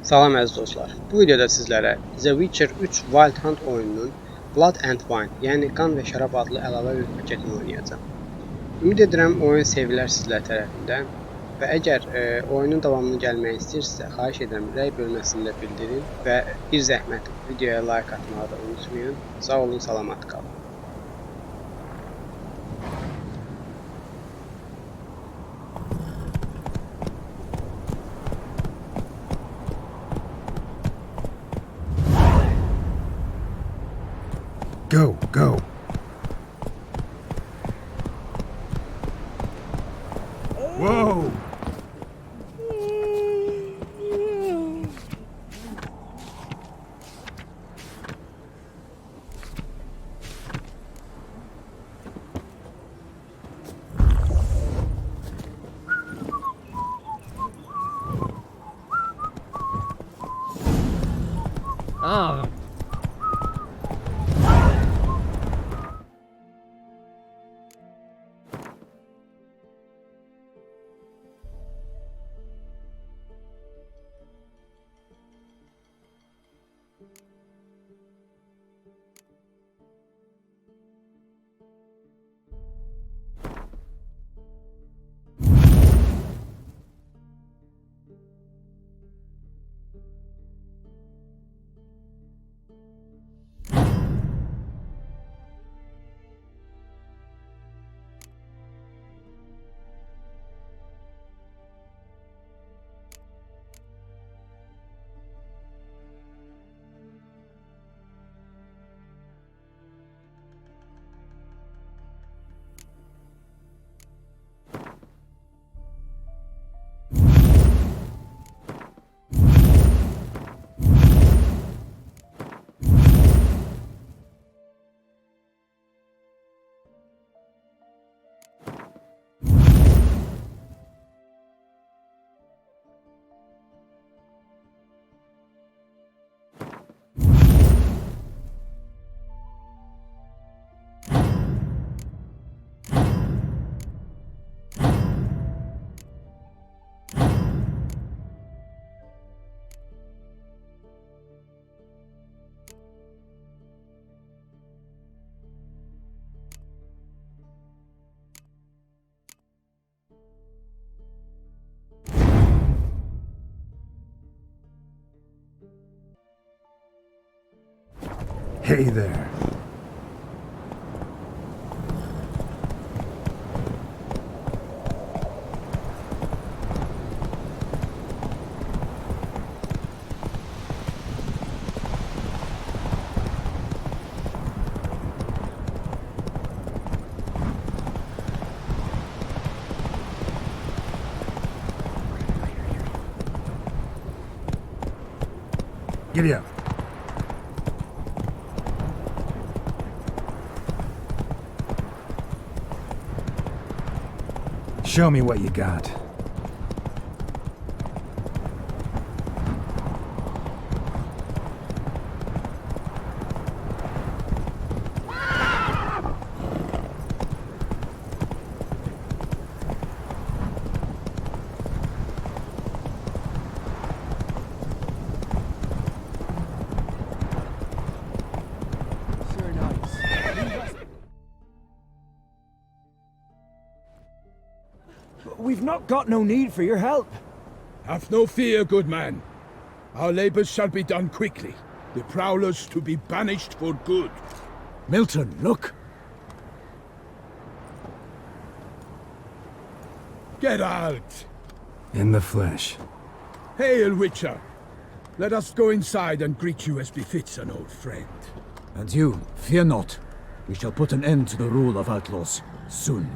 Salam əziz dostlar. Bu videoda sizlərə The Witcher 3 Wild Hunt oyununun Blood and Wine, yəni qan və şərab adlı əlavə bir paketini oynayacağım. Ümid edirəm oyun sevilər sizlər tərəfindən və əgər oyunun davamını gəlməyi istəyirsinizsə, xahiş edirəm rəy bölməsində bildirin və bir zəhmət videoya like atmağı da unutmayın. Sağ olun, salamat qalın. Go, go. Whoa! Ah. Hey there. Giddy up. Show me what you got. We've not got no need for your help. Have no fear, good man. Our labors shall be done quickly. The prowlers to be banished for good. Milton, look. Get out! In the flesh. Hail, Witcher. Let us go inside and greet you as befits an old friend. And you, fear not. We shall put an end to the rule of outlaws, soon.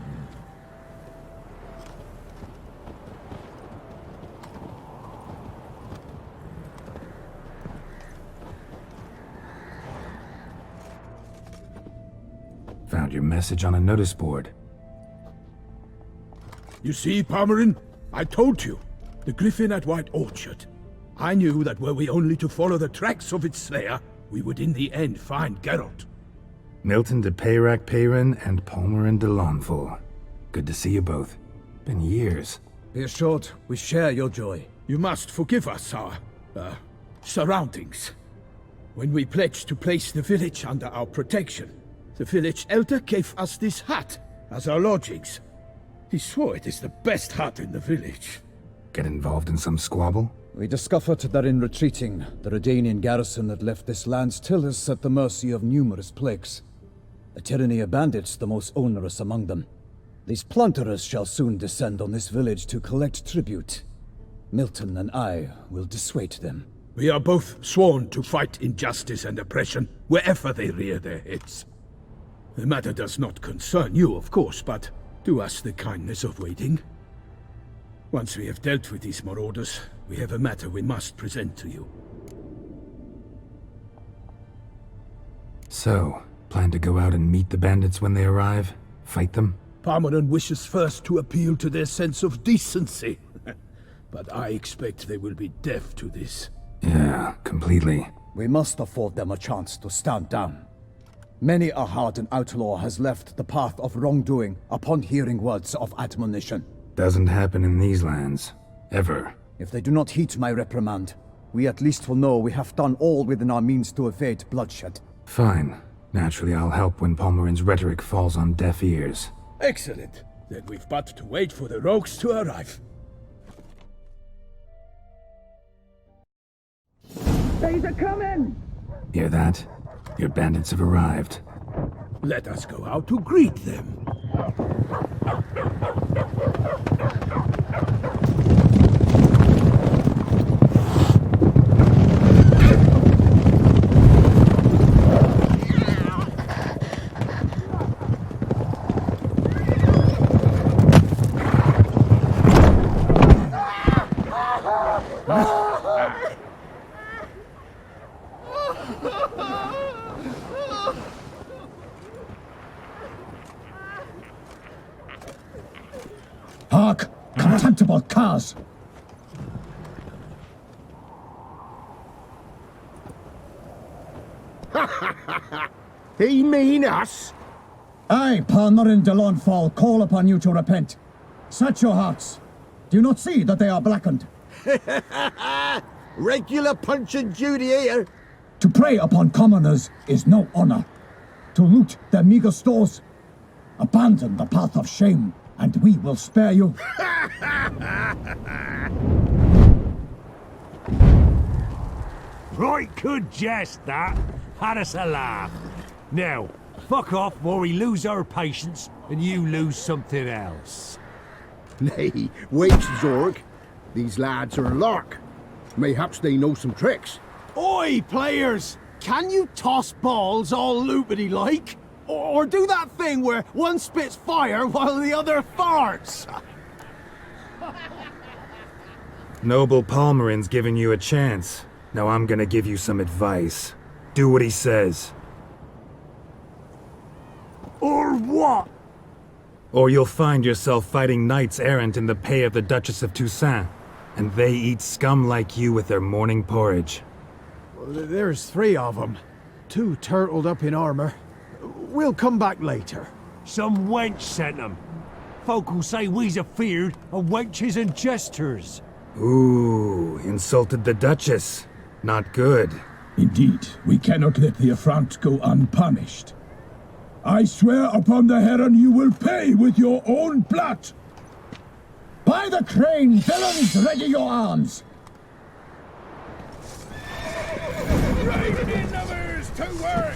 Found your message on a notice board. You see, Palmerin, I told you. The griffin at White Orchard. I knew that were we only to follow the tracks of its slayer, we would in the end find Geralt. Milton de Peyrac Peyrin and Palmerin de Lawnful. Good to see you both. Been years. Be assured, we share your joy. You must forgive us, sire. surroundings. When we pledged to place the village under our protection, the village elder gave us this hut as our lodgings. He swore it is the best hut in the village. Get involved in some squabble? We discovered that in retreating, the Redanian garrison had left this land still is at the mercy of numerous plagues. A tyranny of bandits the most onerous among them. These plunderers shall soon descend on this village to collect tribute. Milton and I will dissuade them. We are both sworn to fight injustice and oppression wherever they rear their heads. The matter does not concern you, of course, but do us the kindness of waiting. Once we have dealt with these marauders, we have a matter we must present to you. So, plan to go out and meet the bandits when they arrive? Fight them? Parmeran wishes first to appeal to their sense of decency. But I expect they will be deaf to this. Yeah, completely. We must afford them a chance to stand down. Many a hardened outlaw has left the path of wrongdoing upon hearing words of admonition. Doesn't happen in these lands. Ever. If they do not heed my reprimand, we at least will know we have done all within our means to evade bloodshed. Fine. Naturally, I'll help when Palmerin's rhetoric falls on deaf ears. Excellent. Then we've but to wait for the rogues to arrive. They're coming! Hear that? Your bandits have arrived. Let us go out to greet them. Hark! Contemptible curs! He mean us? I, Palmerin de Lawnfall, call upon you to repent. Set your hearts. Do you not see that they are blackened? Regular punch and Judy here. To prey upon commoners is no honor. To loot their meager stores, abandon the path of shame, and we will spare you. Right good jest, that. Had us a laugh. Now, fuck off before we lose our patience and you lose something else. Nay, wait, Zorg. These lads are a lark. Mayhaps they know some tricks. Oi, players! Can you toss balls all loopity-like? Or do that thing where one spits fire while the other farts? Noble Palmerin's giving you a chance. Now I'm gonna give you some advice. Do what he says. Or what? Or you'll find yourself fighting knights errant in the pay of the Duchess of Toussaint, and they eat scum like you with their morning porridge. There's 3 of them. 2 turtled up in armor. We'll come back later. Some wench sent them. Folk will say we's afeard of wenches and jesters. Ooh, insulted the Duchess. Not good. Indeed, we cannot let the affront go unpunished. I swear upon the heron you will pay with your own blood. By the crane, villains, ready your arms! Right in numbers to work!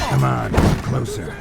Come on, closer.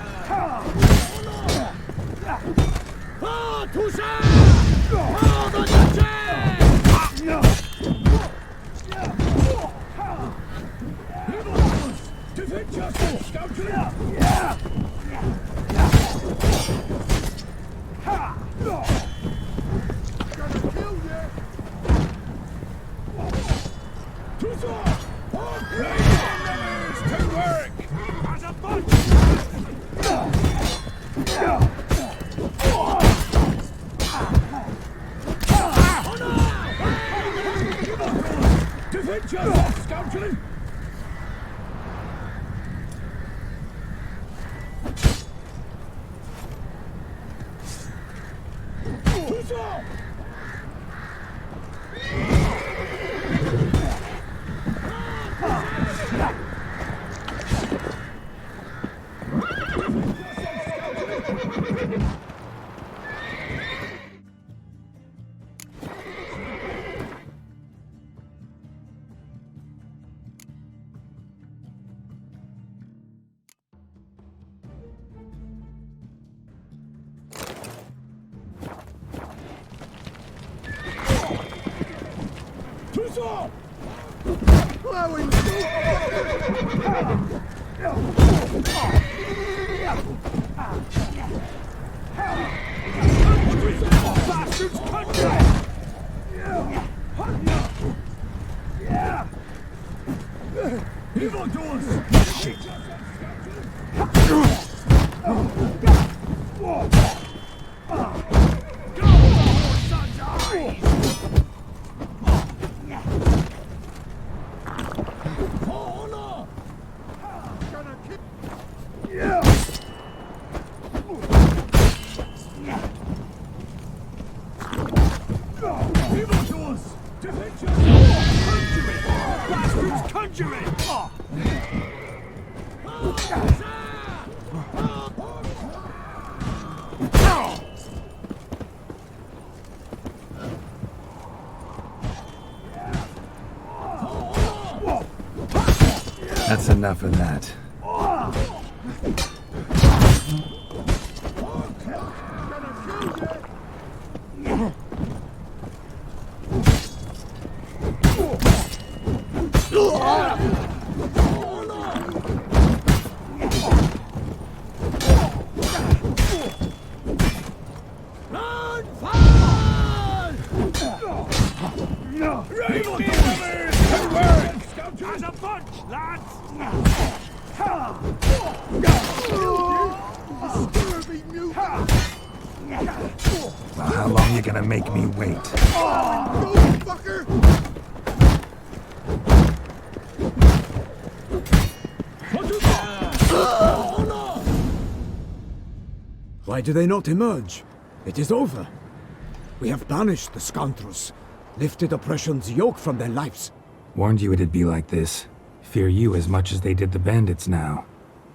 That's enough of that. Well, how long are you gonna make me wait? Why do they not emerge? It is over. We have banished the scoundrels, lifted oppression's yoke from their lives. Warned you it'd be like this. Fear you as much as they did the bandits now.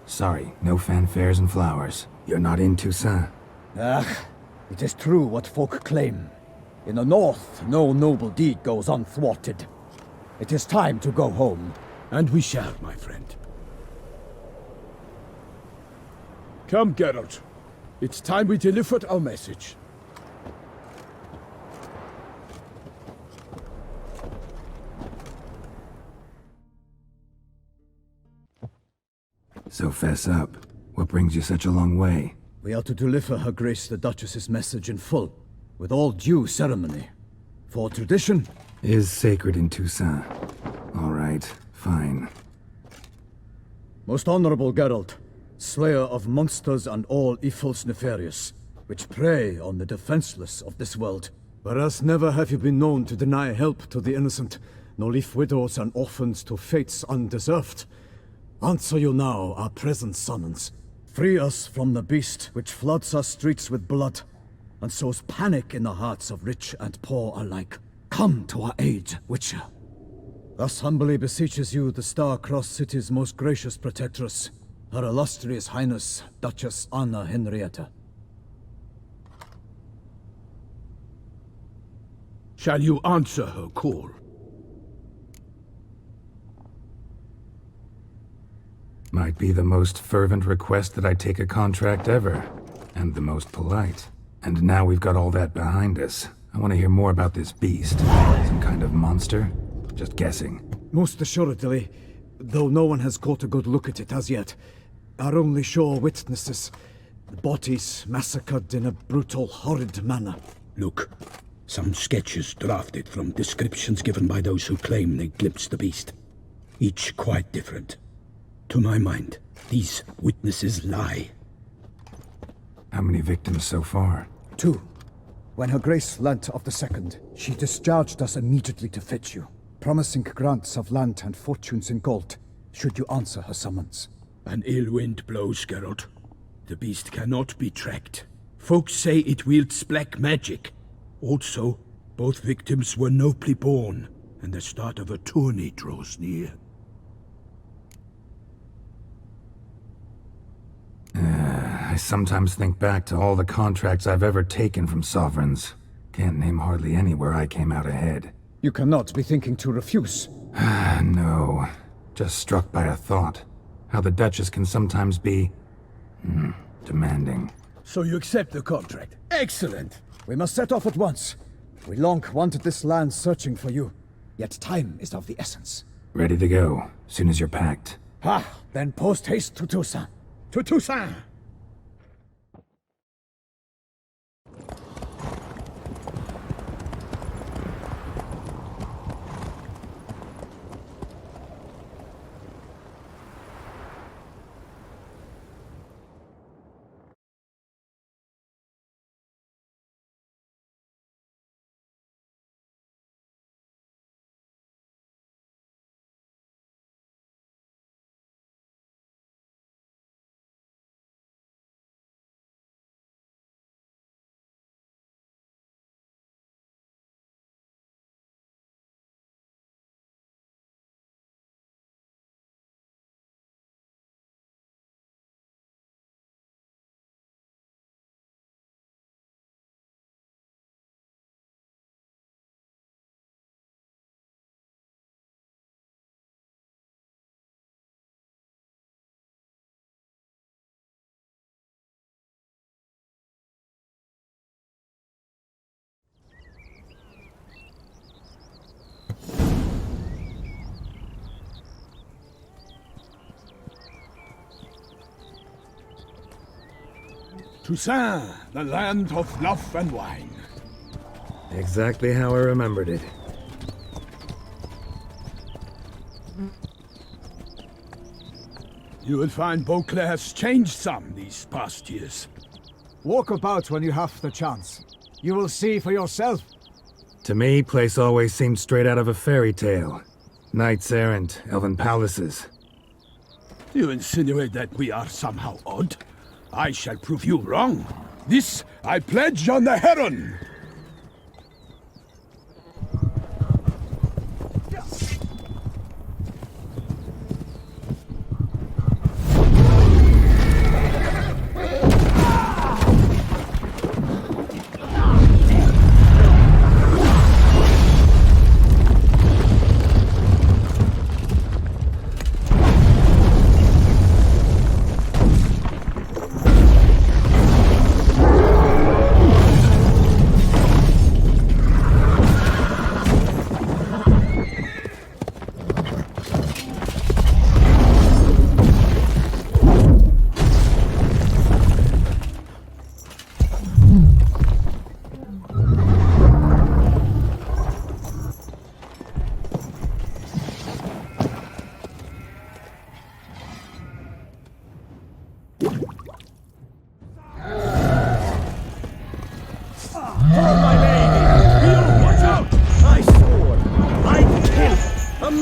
Sorry, no fanfares and flowers. You're not in Toussaint. Ah, it is true what folk claim. In the north, no noble deed goes unthwarted. It is time to go home. And we shall, my friend. Come, Geralt. It's time we delivered our message. So fess up. What brings you such a long way? We are to deliver Her Grace the Duchess's message in full, with all due ceremony. For tradition Is sacred in Toussaint. All right, fine. Most honorable Geralt, slayer of monsters and all evils nefarious, which prey on the defenseless of this world. Whereas never have you been known to deny help to the innocent, nor leave widows and orphans to fates undeserved. Answer you now our present summons. Free us from the beast which floods our streets with blood, and sows panic in the hearts of rich and poor alike. Come to our aid, Witcher. Thus humbly beseeches you the Star-Crossed City's most gracious protectress, Her illustrious Highness, Duchess Anna Henrietta. Shall you answer her call? Might be the most fervent request that I take a contract ever, and the most polite. And now we've got all that behind us. I want to hear more about this beast. Some kind of monster? Just guessing. Most assuredly, though no one has caught a good look at it as yet. Our only sure witnesses, the bodies massacred in a brutal, horrid manner. Look, some sketches drafted from descriptions given by those who claim they glimpsed the beast. Each quite different. To my mind, these witnesses lie. How many victims so far? 2. When Her Grace learnt of the second, she discharged us immediately to fetch you, promising grants of land and fortunes in gold, should you answer her summons. An ill wind blows, Geralt. The beast cannot be tracked. Folks say it wields black magic. Also, both victims were nobly born, and the start of a tourney draws near. I sometimes think back to all the contracts I've ever taken from sovereigns. Can't name hardly any where I came out ahead. You cannot be thinking to refuse. No. Just struck by a thought. How the Duchess can sometimes be... demanding. So you accept the contract? Excellent! We must set off at once. We long wanted this land searching for you, yet time is of the essence. Ready to go, soon as you're packed. Then post haste to Toussaint. To Toussaint! Toussaint, the land of love and wine. Exactly how I remembered it. You will find Beauclair has changed some these past years. Walk about when you have the chance. You will see for yourself. To me, place always seemed straight out of a fairy tale. Knights errant, elven palaces. You insinuate that we are somehow odd? I shall prove you wrong. This I pledge on the Heron!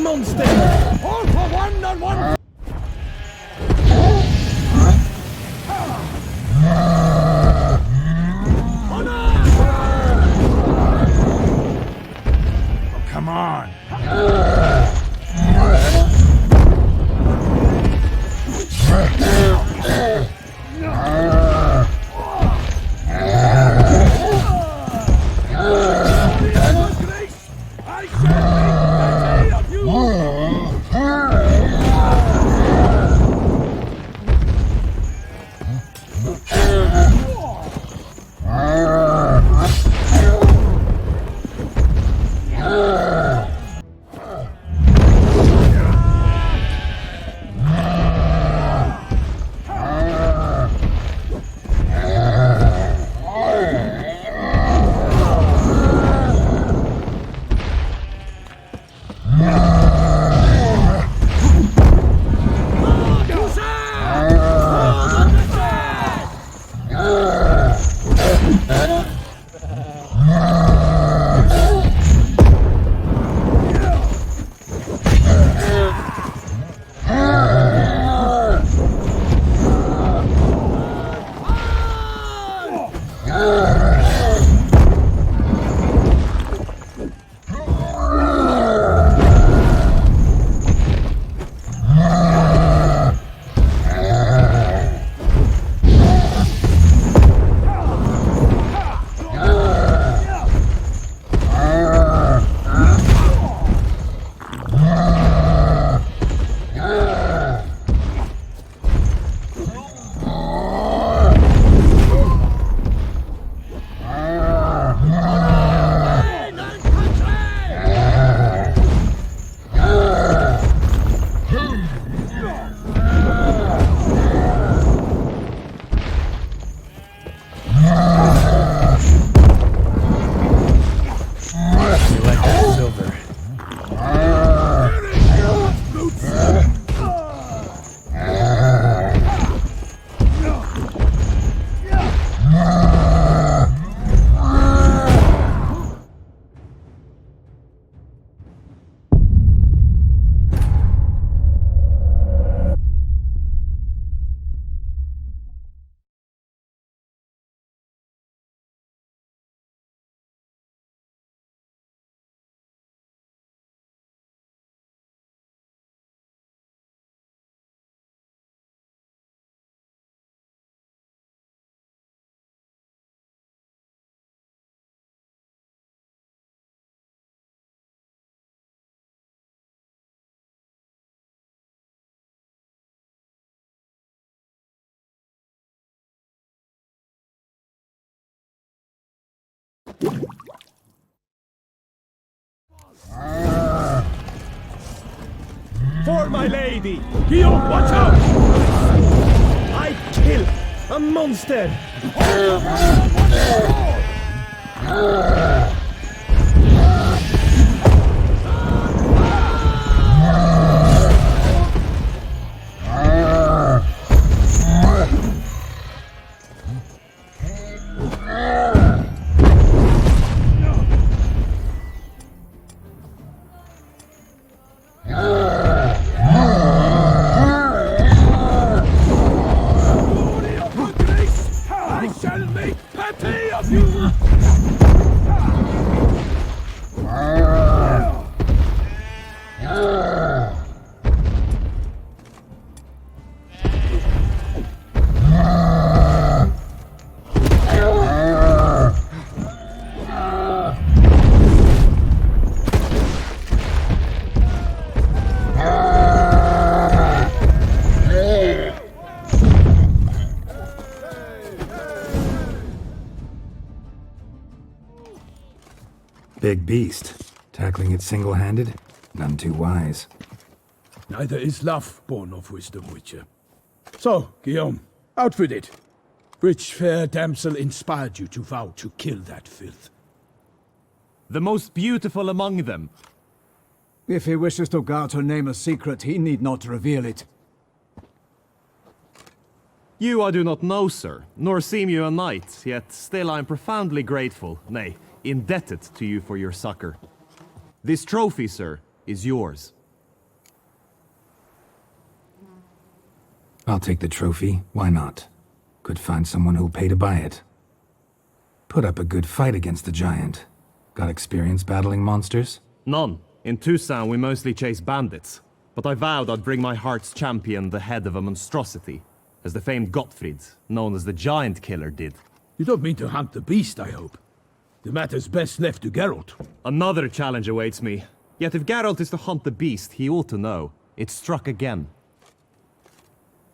monster! All for one, not one! Come on! For my lady! Guillaume, watch out! I kill a monster! I shall make petty of you! Big beast. Tackling it single-handed? None too wise. Neither is love born of wisdom, Witcher. So, Guillaume, out with it. Which fair damsel inspired you to vow to kill that filth? The most beautiful among them. If he wishes to guard her name a secret, he need not reveal it. You I do not know, sir, nor seem you a knight, yet still I am profoundly grateful, nay, indebted to you for your succor. This trophy, sir, is yours. I'll take the trophy, why not? Could find someone who'll pay to buy it. Put up a good fight against the giant. Got experience battling monsters? None. In Tucson, we mostly chase bandits. But I vowed I'd bring my heart's champion the head of a monstrosity, as the famed Gottfried, known as the Giant Killer, did. You don't mean to hunt the beast, I hope. The matter's best left to Geralt. Another challenge awaits me. Yet if Geralt is to hunt the beast, he ought to know. It struck again.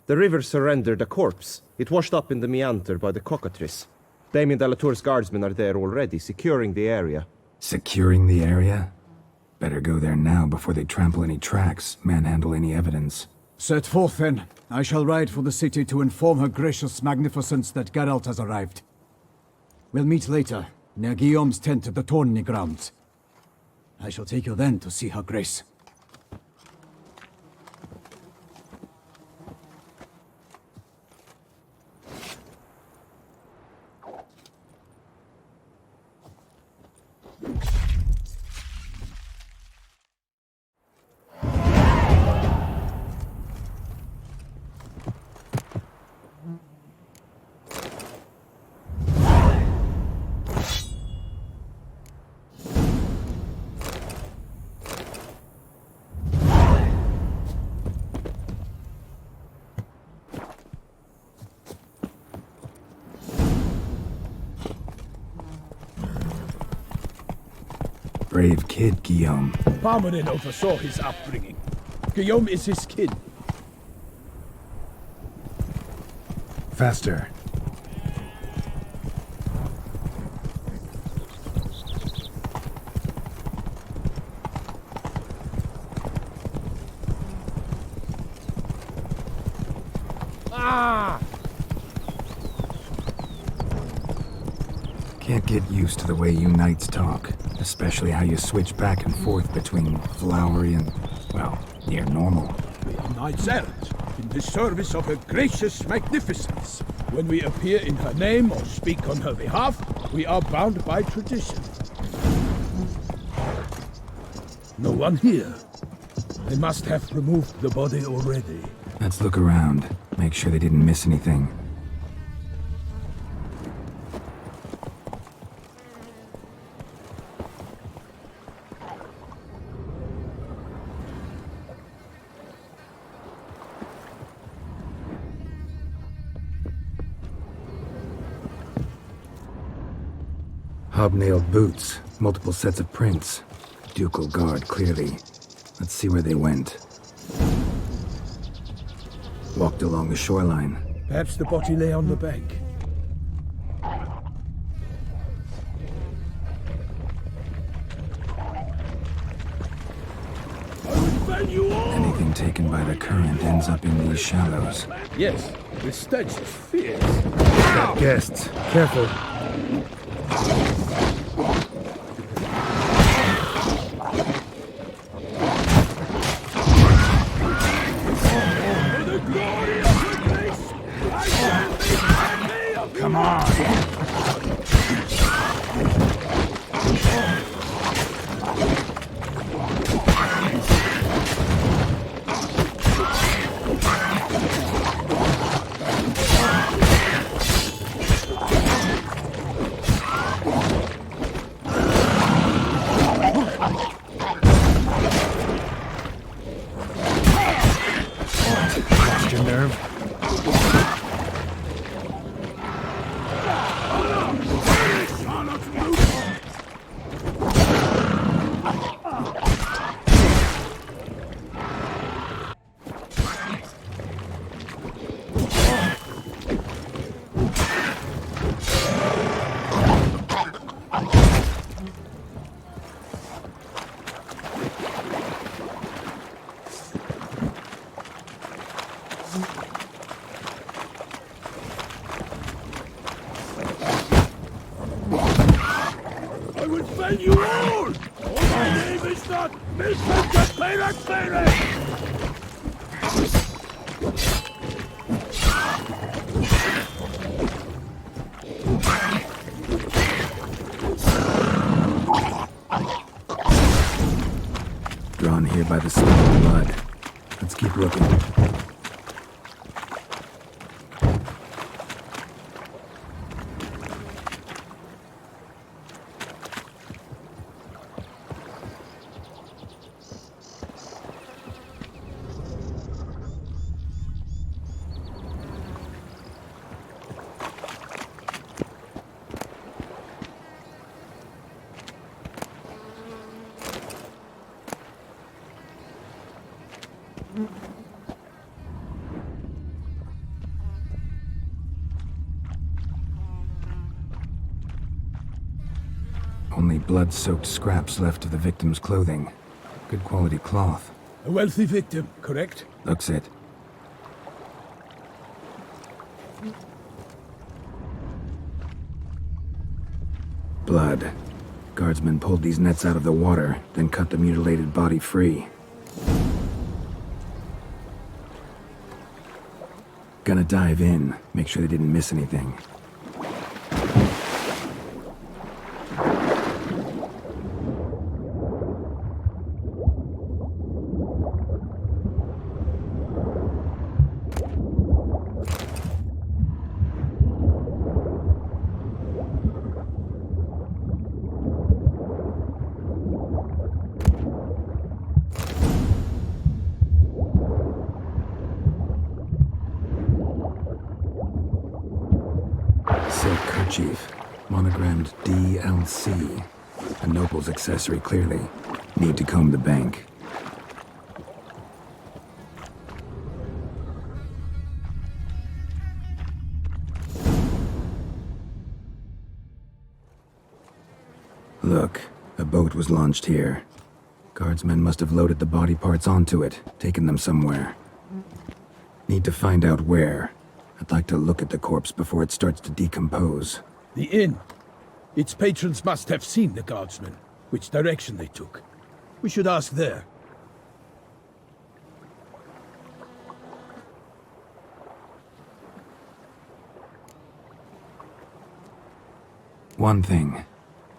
The river surrendered a corpse. It washed up in the meander by the cockatrice. Damien de la Tour's guardsmen are there already, securing the area. Securing the area? Better go there now before they trample any tracks, manhandle any evidence. Set forth then. I shall ride for the city to inform her gracious magnificence that Geralt has arrived. We'll meet later, near Guillaume's tent at the tourney grounds. I shall take you then to see her grace. Brave kid, Guillaume. Parmanin oversaw his upbringing. Guillaume is his kid. Faster. Can't get used to the way you knights talk, especially how you switch back and forth between flowery and, well, near normal. We are knights errant, in the service of her gracious magnificence. When we appear in her name or speak on her behalf, we are bound by tradition. No one here. They must have removed the body already. Let's look around, make sure they didn't miss anything. Hobnailed boots, multiple sets of prints. Ducal guard, clearly. Let's see where they went. Walked along the shoreline. Perhaps the body lay on the bank. Anything taken by the current ends up in these shallows. Yes, the stench is fierce. Got guests. Careful. Come on. Lost your nerve? I will fell you all! My name is not Mr. Cleric. Drawn here by the smell of blood. Let's keep looking. Only blood-soaked scraps left of the victim's clothing. Good quality cloth. A wealthy victim, correct? Looks it. Blood. Guardsmen pulled these nets out of the water, then cut the mutilated body free. Gonna dive in, make sure they didn't miss anything. Silk kerchief, monogrammed DLC. A noble's accessory, clearly. Need to comb the bank. Look, a boat was launched here. Guardsmen must have loaded the body parts onto it, taken them somewhere. Need to find out where. I'd like to look at the corpse before it starts to decompose. The inn. Its patrons must have seen the guardsmen, which direction they took. We should ask there. One thing.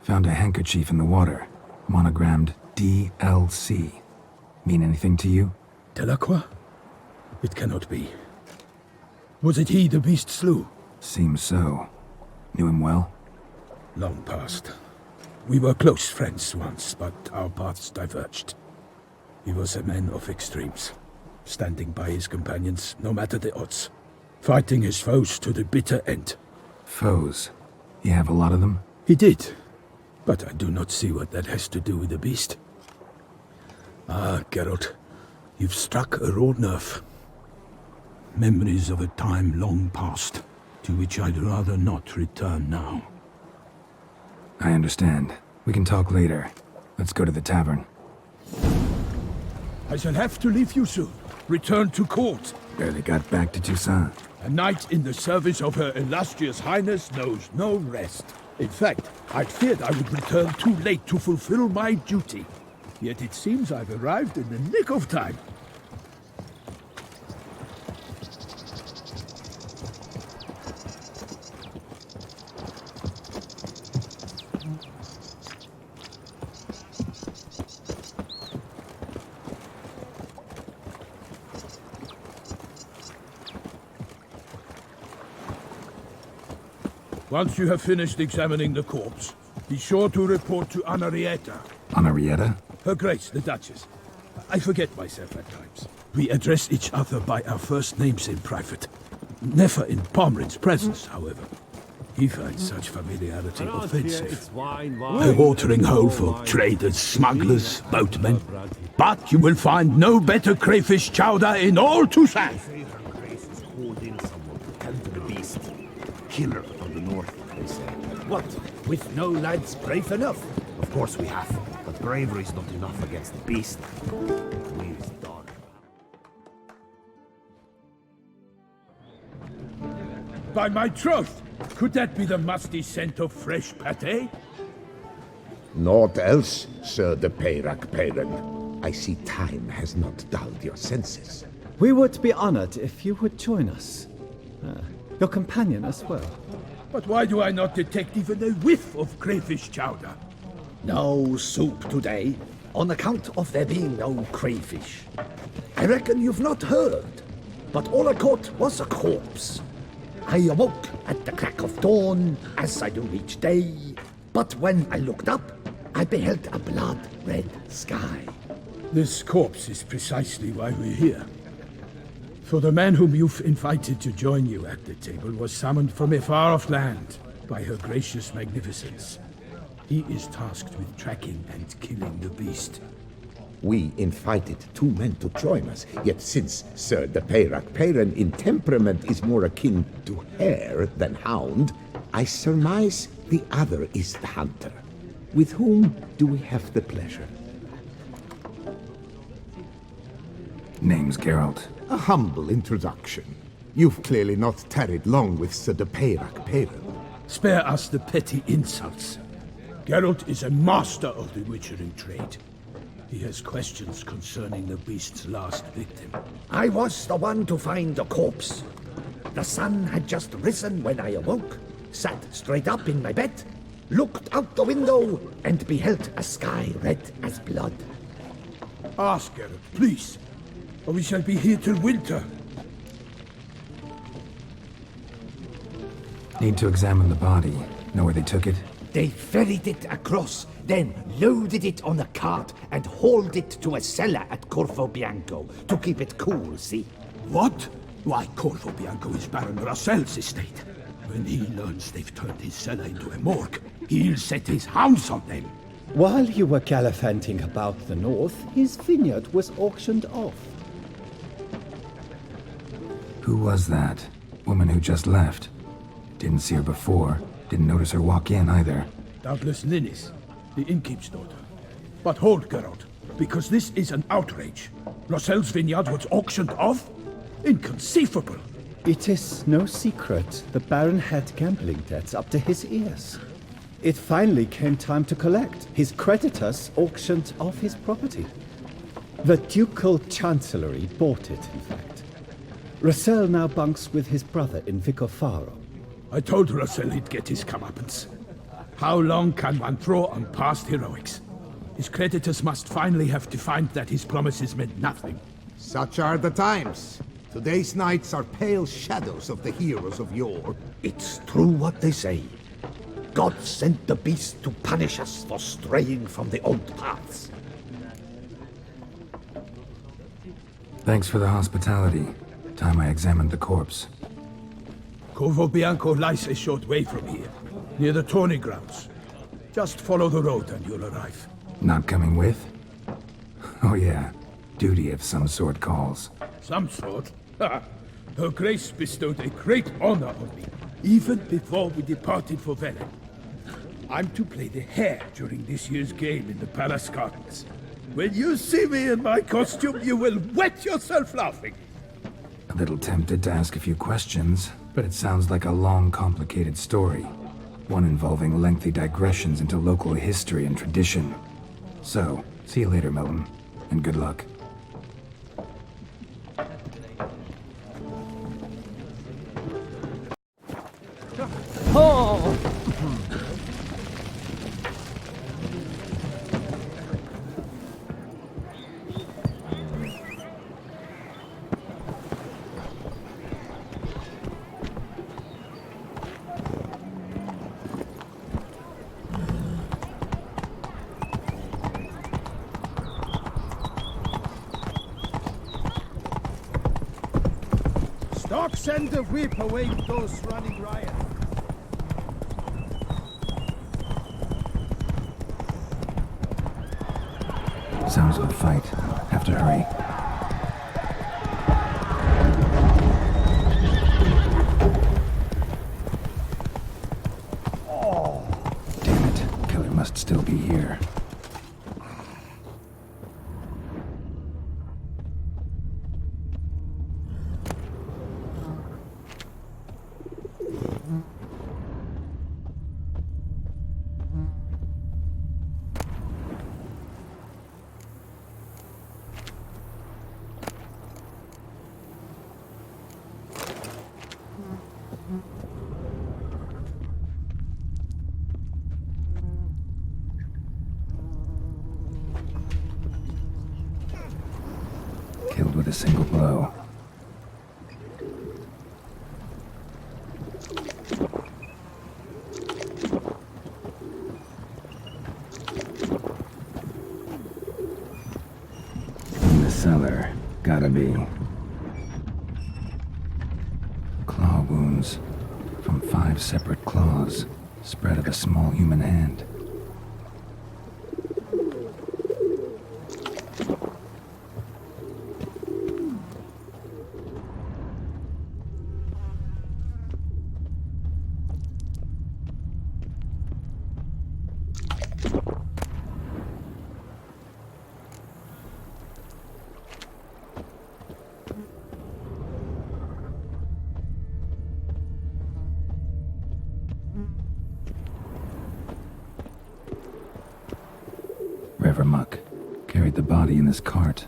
Found a handkerchief in the water. Monogrammed DLC. Mean anything to you? Delacroix? It cannot be. Was it he the beast slew? Seems so. Knew him well? Long past. We were close friends once, but our paths diverged. He was a man of extremes, standing by his companions no matter the odds, fighting his foes to the bitter end. Foes? You have a lot of them? He did, but I do not see what that has to do with the beast. Ah, Geralt, you've struck a raw nerve. Memories of a time long past, to which I'd rather not return now. I understand. We can talk later. Let's go to the tavern. I shall have to leave you soon. Return to court. Barely got back to Toussaint. A knight in the service of Her Illustrious Highness knows no rest. In fact, I feared I would return too late to fulfill my duty. Yet it seems I've arrived in the nick of time. Once you have finished examining the corpse, be sure to report to Henrietta. Henrietta? Her Grace, the Duchess. I forget myself at times. We address each other by our first names in private. Never in Pomrin's presence, however. He finds such familiarity offensive. A watering hole for traders, smugglers, boatmen. But you will find no better crayfish chowder in all Toussaint. Killer from the north, they say. What? With no lads brave enough? Of course we have, but bravery is not enough against the beast. We've done. By my troth, could that be the musty scent of fresh pâté? Naught else, Sir de Peyrac-Peyran. I see time has not dulled your senses. We would be honored if you would join us. Your companion as well. But why do I not detect even a whiff of crayfish chowder? No soup today, on account of there being no crayfish. I reckon you've not heard, but all I caught was a corpse. I awoke at the crack of dawn, as I do each day, but when I looked up, I beheld a blood-red sky. This corpse is precisely why we're here. For the man whom you've invited to join you at the table was summoned from a far-off land by her gracious magnificence. He is tasked with tracking and killing the beast. We invited 2 men to join us, yet since Sir de Peyrac Peyren in temperament is more akin to hare than hound, I surmise the other is the hunter. With whom do we have the pleasure? Name's Geralt. A humble introduction. You've clearly not tarried long with Sir de Peyrac Peyren. Spare us the petty insults. Geralt is a master of the witchering trade. He has questions concerning the beast's last victim. I was the one to find the corpse. The sun had just risen when I awoke, sat straight up in my bed, looked out the window, and beheld a sky red as blood. Ask Geralt, please, or we shall be here till winter. Need to examine the body. Know where they took it? They ferried it across, then loaded it on a cart and hauled it to a cellar at Corvo Bianco to keep it cool, see? What? Why, Corvo Bianco is Baron Russell's estate. When he learns they've turned his cellar into a morgue, he'll set his hounds on them. While you were gallivanting about the north, his vineyard was auctioned off. Who was that? Woman who just left. Didn't see her before. Didn't notice her walk in either. Doubtless Linnis, the innkeep's daughter. But hold, Geralt, because this is an outrage. Russell's vineyard was auctioned off? Inconceivable! It is no secret the Baron had gambling debts up to his ears. It finally came time to collect. His creditors auctioned off his property. The Ducal Chancellery bought it, in fact. Russell now bunks with his brother in Vicofaro. I told Russell he'd get his comeuppance. How long can one throw on past heroics? His creditors must finally have to find that his promises meant nothing. Such are the times. Today's knights are pale shadows of the heroes of yore. It's true what they say. God sent the beast to punish us for straying from the old paths. Thanks for the hospitality. Time I examined the corpse. Corvo Bianco lies a short way from here, near the tourney grounds. Just follow the road and you'll arrive. Not coming with? Oh yeah, duty of some sort calls. Some sort? Ha! Her Grace bestowed a great honor on me, even before we departed for Velen. I'm to play the hare during this year's game in the Palace Gardens. When you see me in my costume, you will wet yourself laughing. A little tempted to ask a few questions, but it sounds like a long, complicated story. One involving lengthy digressions into local history and tradition. So, see you later, Milton, and good luck. Doc, send the whip away those running riot. Sounds of a fight. Have to hurry. Damn it. Killer must still be here. Killed with a single blow. In the cellar. Gotta be. Claw wounds. From 5 separate claws. Spread of a small human hand. river muck. Carried the body in this cart.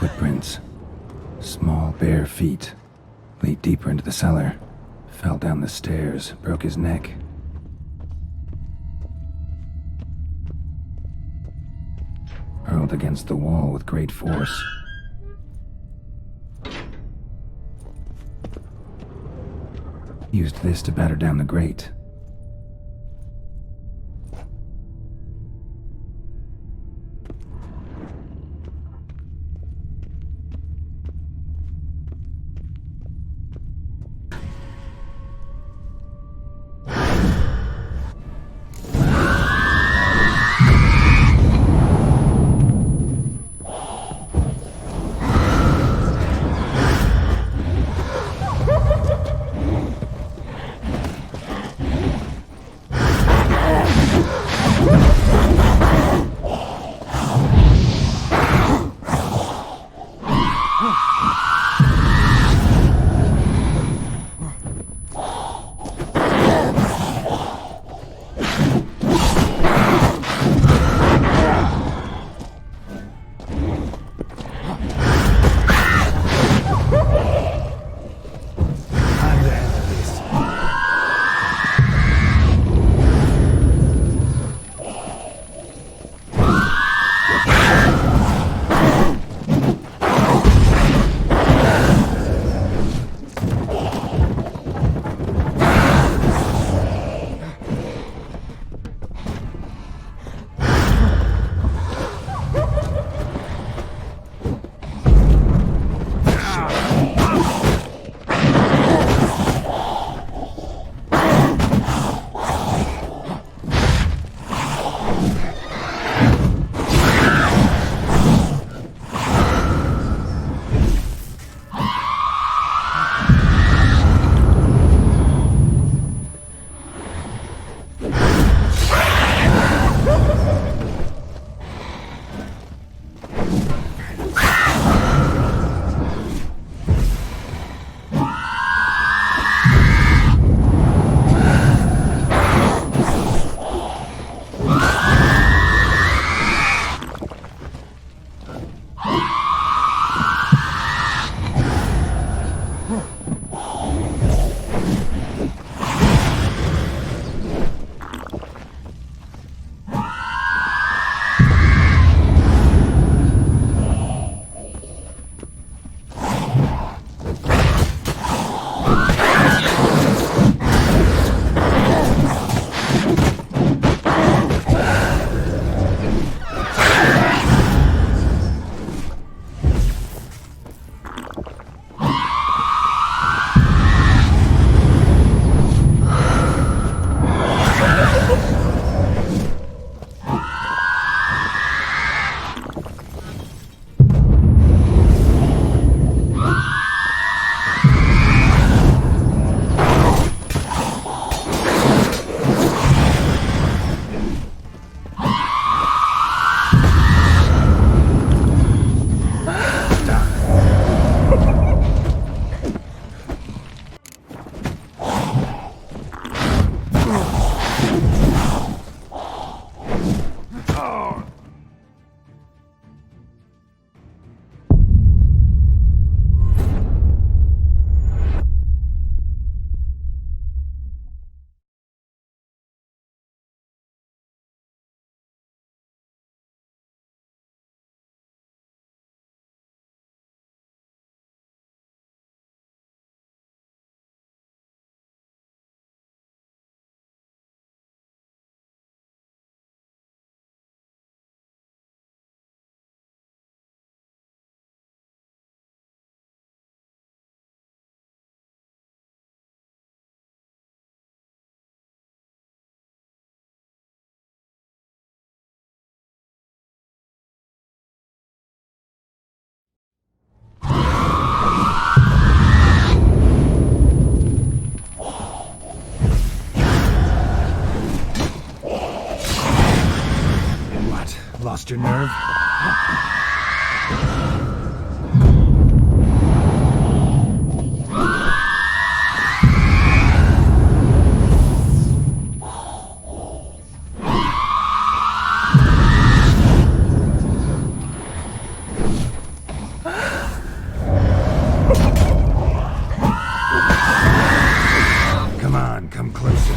Footprints. Small, bare feet. Lead deeper into the cellar. Fell down the stairs, broke his neck. Hurled against the wall with great force. Used this to batter down the grate. Lost your nerve? Come on, come closer.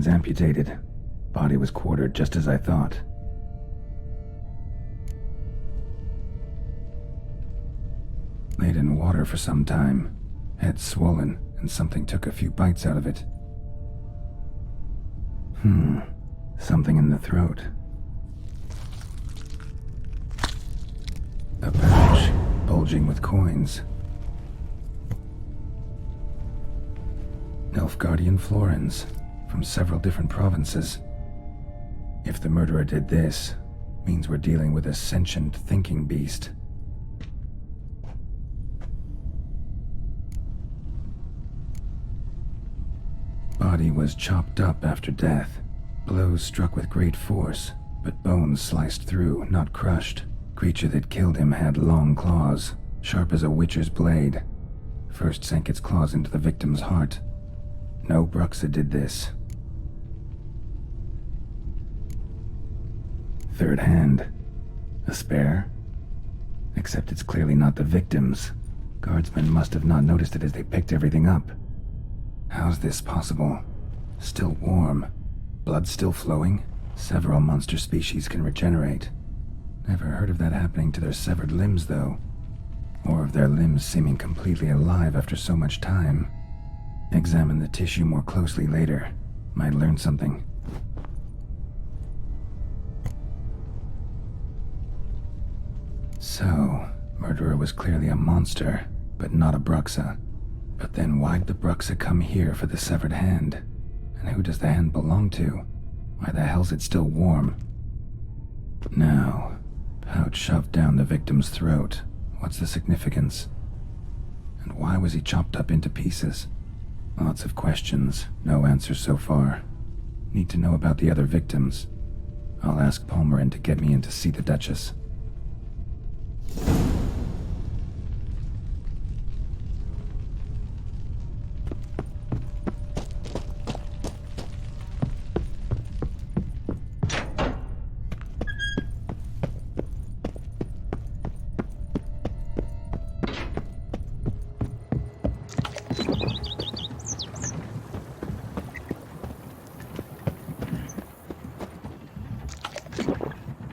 Hands amputated. Body was quartered just as I thought. Laid in water for some time. Head swollen, and something took a few bites out of it. Something in the throat. A pouch, bulging with coins. Nilfgaardian florins, from several different provinces. If the murderer did this, means we're dealing with a sentient thinking beast. Body was chopped up after death. Blows struck with great force, but bones sliced through, not crushed. Creature that killed him had long claws, sharp as a witcher's blade. First sank its claws into the victim's heart. No Bruxa did this. Third hand. A spare? Except it's clearly not the victim's. Guardsmen must have not noticed it as they picked everything up. How's this possible? Still warm. Blood still flowing? Several monster species can regenerate. Never heard of that happening to their severed limbs, though. Or of their limbs seeming completely alive after so much time. Examine the tissue more closely later. Might learn something. So, murderer was clearly a monster, but not a Bruxa. But then why'd the Bruxa come here for the severed hand? And who does the hand belong to? Why the hell's it still warm? Now, pouch shoved down the victim's throat. What's the significance? And why was he chopped up into pieces? Lots of questions, no answers so far. Need to know about the other victims. I'll ask Palmerin to get me in to see the Duchess.